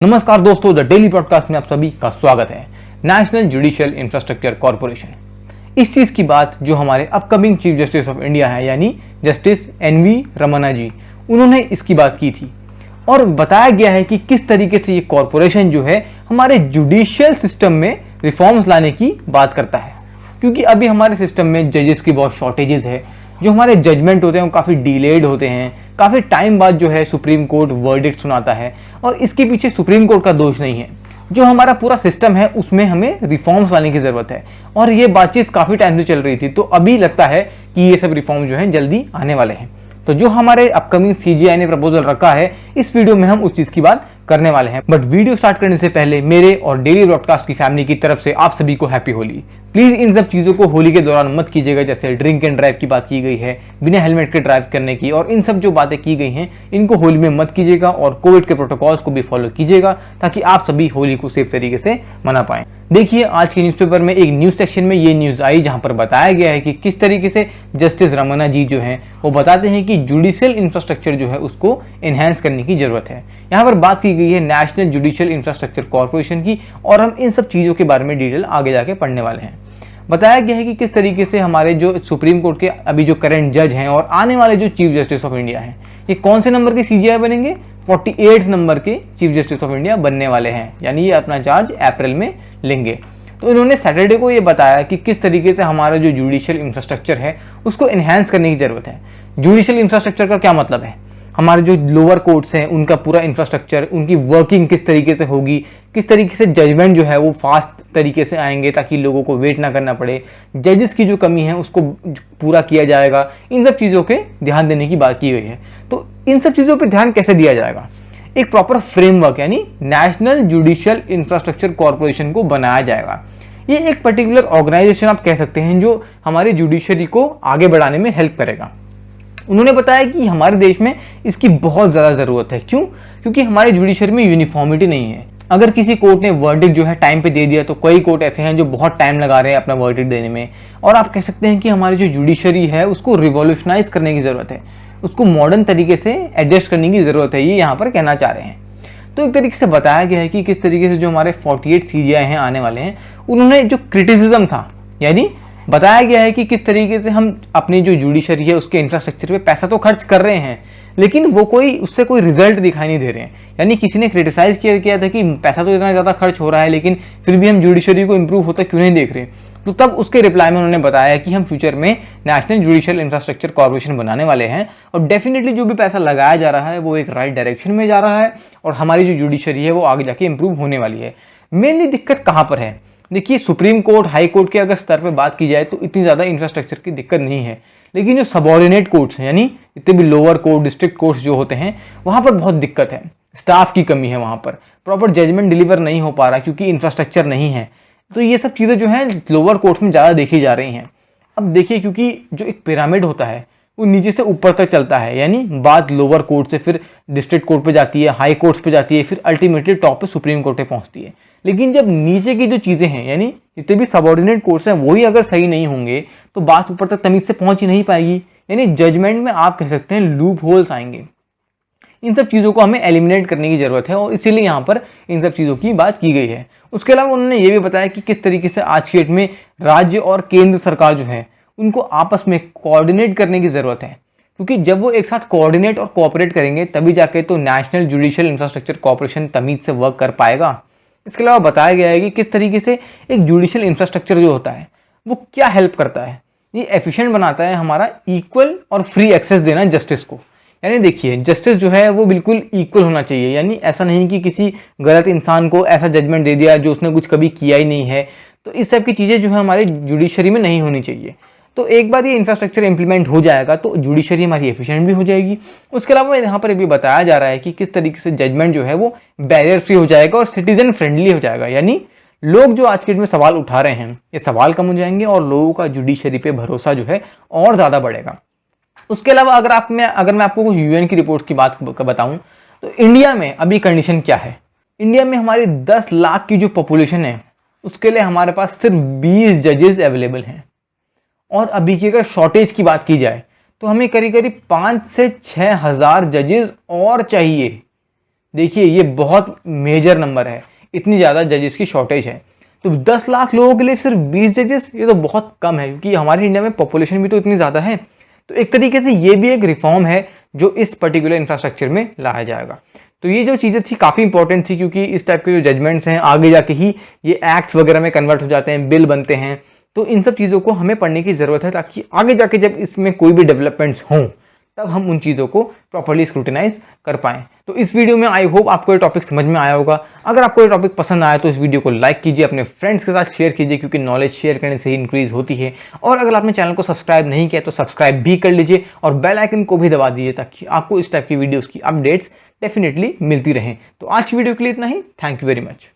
नमस्कार दोस्तों, the daily podcast में आप सभी का स्वागत है। नेशनल जुडिशियल इंफ्रास्ट्रक्चर कॉरपोरेशन, इस चीज की बात जो हमारे upcoming chief justice of India है यानी जस्टिस एनवी रमन्ना जी, उन्होंने इसकी बात की थी और बताया गया है कि किस तरीके से ये कॉरपोरेशन जो है हमारे जुडिशियल सिस्टम में रिफॉर्म्स लाने की बात करता है। क्योंकि अभी हमारे सिस्टम में जजेस की बहुत शॉर्टेजेस है, जो हमारे जजमेंट होते हैं वो काफ़ी डिलेड होते हैं, काफ़ी टाइम बाद जो है सुप्रीम कोर्ट वर्डिक्ट सुनाता है और इसके पीछे सुप्रीम कोर्ट का दोष नहीं है। जो हमारा पूरा सिस्टम है उसमें हमें रिफॉर्म्स लाने की ज़रूरत है और ये बातचीत काफ़ी टाइम से चल रही थी, तो अभी लगता है कि ये सब रिफॉर्म जो है जल्दी आने वाले हैं। तो जो हमारे अपकमिंग सीजीआई ने प्रपोजल रखा है, इस वीडियो में हम उस चीज़ की बात करने वाले हैं। बट वीडियो स्टार्ट करने से पहले मेरे और डेली ब्रॉडकास्ट की फैमिली की तरफ से आप सभी को हैप्पी होली। प्लीज इन सब चीज़ों को होली के दौरान मत कीजिएगा, जैसे ड्रिंक एंड ड्राइव की बात की गई है, बिना हेलमेट के ड्राइव करने की, और इन सब जो बातें की गई हैं इनको होली में मत कीजिएगा और कोविड के प्रोटोकॉल्स को भी फॉलो कीजिएगा ताकि आप सभी होली को सेफ तरीके से मना पाएं। देखिए, आज के न्यूज़पेपर में एक न्यूज़ सेक्शन में ये न्यूज़ आई जहां पर बताया गया है कि किस तरीके से जस्टिस रमन्ना जी जो हैं वो बताते हैं कि जुडिशियल इंफ्रास्ट्रक्चर जो है उसको एनहेंस करने की जरूरत है। यहाँ पर बात की गई है नेशनल जुडिशियल इंफ्रास्ट्रक्चर कॉरपोरेशन की और हम इन सब चीज़ों के बारे में डिटेल आगे जाके पढ़ने वाले हैं। बताया गया है कि किस तरीके से हमारे जो सुप्रीम कोर्ट के अभी जो करंट जज हैं और आने वाले जो चीफ जस्टिस ऑफ इंडिया हैं, ये कौन से नंबर के सीजीआई बनेंगे? 48 नंबर के चीफ जस्टिस ऑफ इंडिया बनने वाले हैं, यानी ये अपना चार्ज अप्रैल में लेंगे। तो इन्होंने सैटरडे को ये बताया कि किस तरीके से हमारा जो जुडिशियल इंफ्रास्ट्रक्चर है उसको एनहेंस करने की जरूरत है। जुडिशियल इंफ्रास्ट्रक्चर का क्या मतलब है? हमारे जो लोअर कोर्ट्स हैं उनका पूरा इंफ्रास्ट्रक्चर, उनकी वर्किंग किस तरीके से होगी, किस तरीके से जजमेंट जो है वो फास्ट तरीके से आएंगे ताकि लोगों को वेट ना करना पड़े, जजेस की जो कमी है उसको पूरा किया जाएगा, इन सब चीज़ों के ध्यान देने की बात की गई है। तो इन सब चीज़ों पर ध्यान कैसे दिया जाएगा? एक प्रॉपर फ्रेमवर्क यानी नेशनल जुडिशियल इंफ्रास्ट्रक्चर कॉरपोरेशन को बनाया जाएगा। ये एक पर्टिकुलर ऑर्गेनाइजेशन आप कह सकते हैं जो हमारी जुडिशरी को आगे बढ़ाने में हेल्प करेगा। उन्होंने बताया कि हमारे देश में इसकी बहुत ज़्यादा ज़रूरत है। क्यों? क्योंकि हमारे जुडिशरी में यूनिफॉर्मिटी नहीं है। अगर किसी कोर्ट ने वर्डिक्ट जो है टाइम पे दे दिया तो कई कोर्ट ऐसे हैं जो बहुत टाइम लगा रहे हैं अपना वर्डिक्ट देने में, और आप कह सकते हैं कि हमारी जो जुडिशरी है उसको रिवॉल्यूशनाइज करने की ज़रूरत है, उसको मॉडर्न तरीके से एडजस्ट करने की ज़रूरत है, ये यहाँ पर कहना चाह रहे हैं। तो एक तरीके से बताया गया है कि किस तरीके से जो हमारे 48 सीजीआई हैं आने वाले हैं, उन्होंने जो क्रिटिसिज्म था, यानी बताया गया है कि किस तरीके से हम अपनी जो जुडिशरी है उसके इंफ्रास्ट्रक्चर पे पैसा तो खर्च कर रहे हैं लेकिन वो उससे कोई रिजल्ट दिखाई नहीं दे रहे हैं। यानी किसी ने क्रिटिसाइज किया था कि पैसा तो इतना ज़्यादा खर्च हो रहा है लेकिन फिर भी हम जुडिशरी को इम्प्रूव होता क्यों नहीं देख रहे। तो तब उसके रिप्लाई में उन्होंने बताया कि हम फ्यूचर में नेशनल जुडिशियल इंफ्रास्ट्रक्चर कॉर्पोरेशन बनाने वाले हैं और डेफिनेटली जो भी पैसा लगाया जा रहा है वो एक राइट डायरेक्शन में जा रहा है और हमारी जो जुडिशरी है वो आगे जाके इम्प्रूव होने वाली है। मेनली दिक्कत कहाँ पर है? देखिए, सुप्रीम कोर्ट, हाई कोर्ट के अगर स्तर पर बात की जाए तो इतनी ज़्यादा इंफ्रास्ट्रक्चर की दिक्कत नहीं है, लेकिन जो सबऑर्डिनेट कोर्ट्स हैं यानी इतने भी लोअर कोर्ट, डिस्ट्रिक्ट कोर्ट्स जो होते हैं, वहाँ पर बहुत दिक्कत है। स्टाफ की कमी है, वहाँ पर प्रॉपर जजमेंट डिलीवर नहीं हो पा रहा क्योंकि इंफ्रास्ट्रक्चर नहीं है। तो ये सब चीज़ें जो हैं लोअर कोर्ट्स में ज़्यादा देखी जा रही हैं। अब देखिए, क्योंकि जो एक पिरामिड होता है वो नीचे से ऊपर तक चलता है, यानी बात लोअर कोर्ट से फिर डिस्ट्रिक्ट कोर्ट पे जाती है, हाई कोर्ट्स पे जाती है, फिर अल्टीमेटली टॉप पे सुप्रीम कोर्ट पे पहुंचती है। लेकिन जब नीचे की जो चीज़ें हैं यानी जितने भी सबऑर्डिनेट कोर्ट्स हैं वही अगर सही नहीं होंगे तो बात ऊपर तक तमीज से पहुंच ही नहीं पाएगी, यानी जजमेंट में आप कह सकते हैं लूप होल्स आएंगे। इन सब चीज़ों को हमें एलिमिनेट करने की जरूरत है और इसीलिए यहाँ पर इन सब चीज़ों की बात की गई है। उसके अलावा उन्होंने ये भी बताया कि किस तरीके से आज की डेट में राज्य और केंद्र सरकार जो है उनको आपस में कोऑर्डिनेट करने की ज़रूरत है, क्योंकि जब वो एक साथ कोऑर्डिनेट और कोऑपरेट करेंगे तभी जाके तो नेशनल जुडिशियल इंफ्रास्ट्रक्चर कॉर्पोरेशन तमीज से वर्क कर पाएगा। इसके अलावा बताया गया है कि किस तरीके से एक जुडिशियल इंफ्रास्ट्रक्चर जो होता है वो क्या हेल्प करता है। ये एफिशिएंट बनाता है हमारा इक्वल और फ्री एक्सेस देना जस्टिस को। यानी देखिए, जस्टिस जो है वो बिल्कुल इक्वल होना चाहिए, यानी ऐसा नहीं कि किसी गलत इंसान को ऐसा जजमेंट दे दिया जो उसने कुछ कभी किया ही नहीं है। तो इस सब की चीज़ें जो है हमारे जुडिशरी में नहीं होनी चाहिए। तो एक बार ये इंफ्रास्ट्रक्चर इंप्लीमेंट हो जाएगा तो जुडिशरी हमारी एफिशिएंट भी हो जाएगी। उसके अलावा यहाँ पर भी बताया जा रहा है कि किस तरीके से जजमेंट जो है वो बैरियर फ्री हो जाएगा और सिटीजन फ्रेंडली हो जाएगा, यानी लोग जो आज के डेट में सवाल उठा रहे हैं ये सवाल कम हो जाएंगे और लोगों का जुडिशरी पे भरोसा जो है और ज़्यादा बढ़ेगा। उसके अलावा अगर मैं आपको कुछ यूएन की रिपोर्ट की बात बताऊं तो इंडिया में अभी कंडीशन क्या है। इंडिया में हमारी 10 लाख की जो पॉपुलेशन है उसके लिए हमारे पास सिर्फ 20 जजेस अवेलेबल हैं और अभी की अगर शॉर्टेज की बात की जाए तो हमें करीब करीब 5 से 6 हज़ार जजेस और चाहिए देखिए ये बहुत मेजर नंबर है, इतनी ज़्यादा जजेस की शॉर्टेज है। तो 10 लाख लोगों के लिए सिर्फ 20 जजेस, ये तो बहुत कम है, क्योंकि हमारे इंडिया में पॉपुलेशन भी तो इतनी ज़्यादा है। तो एक तरीके से ये भी एक रिफॉर्म है जो इस पर्टिकुलर इंफ्रास्ट्रक्चर में लाया जाएगा। तो ये जो चीज़ें थी काफ़ी इंपॉर्टेंट थी, क्योंकि इस टाइप के जो जजमेंट्स हैं आगे जाके ही ये एक्ट्स वगैरह में कन्वर्ट हो जाते हैं, बिल बनते हैं। तो इन सब चीज़ों को हमें पढ़ने की ज़रूरत है, ताकि आगे जाके जब इसमें कोई भी डेवलपमेंट्स हों तब हम उन चीज़ों को प्रॉपर्ली स्क्रूटिनाइज कर पाएँ। तो इस वीडियो में आई होप आपको ये टॉपिक समझ में आया होगा। अगर आपको ये टॉपिक पसंद आया तो इस वीडियो को लाइक कीजिए, अपने फ्रेंड्स के साथ शेयर कीजिए, क्योंकि नॉलेज शेयर करने से ही इंक्रीज होती है। और अगर आपने चैनल को सब्सक्राइब नहीं किया तो सब्सक्राइब भी कर लीजिए और बेल आइकन को भी दबा दीजिए, ताकि आपको इस टाइप की वीडियोज़ की अपडेट्स डेफिनेटली मिलती रहें। तो आज की वीडियो के लिए इतना ही। Thank you very much.